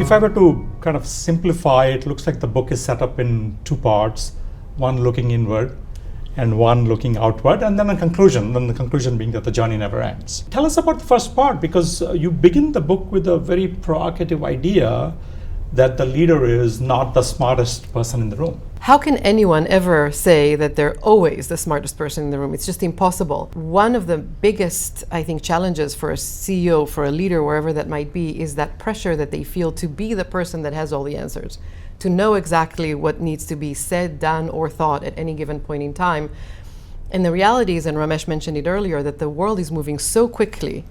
If I were to kind of simplify, it looks like the book is set up in two parts, one looking inward and one looking outward, and then a conclusion, then the conclusion being that the journey never ends. Tell us about the first part, because you begin the book with a very provocative idea that the leader is not the smartest person in the room. How can anyone ever say that they're always the smartest person in the room? It's just impossible. One of the biggest, I think, challenges for a CEO, for a leader, wherever that might be, is that pressure that they feel to be the person that has all the answers, to know exactly what needs to be said, done, or thought at any given point in time. And the reality is, and Ramesh mentioned it earlier, that the world is moving so quickly,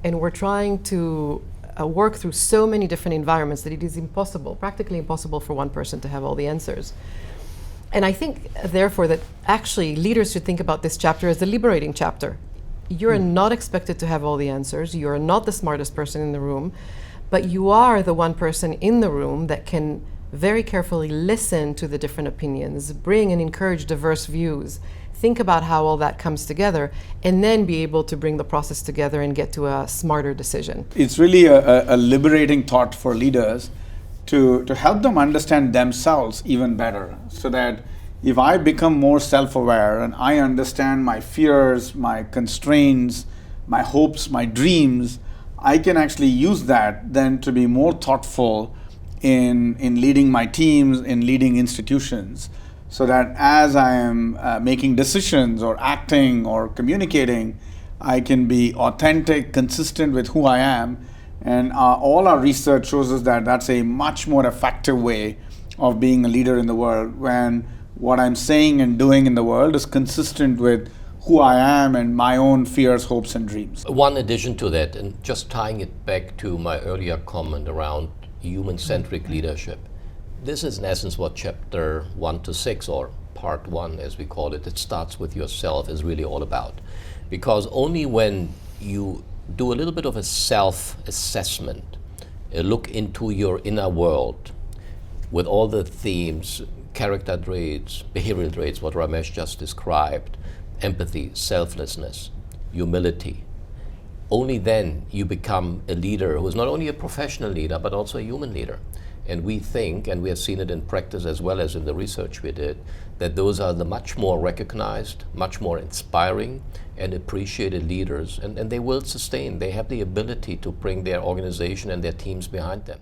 and we're trying to work through so many different environments that it is impossible, practically impossible for one person to have all the answers. And I think, therefore, that actually leaders should think about this chapter as a liberating chapter. You're not expected to have all the answers. You're not the smartest person in the room, but you are the one person in the room that can very carefully listen to the different opinions, bring and encourage diverse views, think about how all that comes together, and then be able to bring the process together and get to a smarter decision. It's really a liberating thought for leaders to help them understand themselves even better, so that if I become more self-aware and I understand my fears, my constraints, my hopes, my dreams, I can actually use that then to be more thoughtful in leading my teams, in leading institutions, so that as I am making decisions or acting or communicating, I can be authentic, consistent with who I am. And all our research shows us that that's a much more effective way of being a leader in the world, when what I'm saying and doing in the world is consistent with who I am and my own fears, hopes, and dreams. One addition to that, and just tying it back to my earlier comment around human-centric leadership, this is in essence what chapter 1 to 6, or part 1 as we call it, it starts with yourself, is really all about. Because only when you do a little bit of a self-assessment, a look into your inner world with all the themes, character traits, behavioral traits, what Ramesh just described, empathy, selflessness, humility, only then you become a leader who is not only a professional leader, but also a human leader. And we think, and we have seen it in practice as well as in the research we did, that those are the much more recognized, much more inspiring and appreciated leaders, and they will sustain. They have the ability to bring their organization and their teams behind them.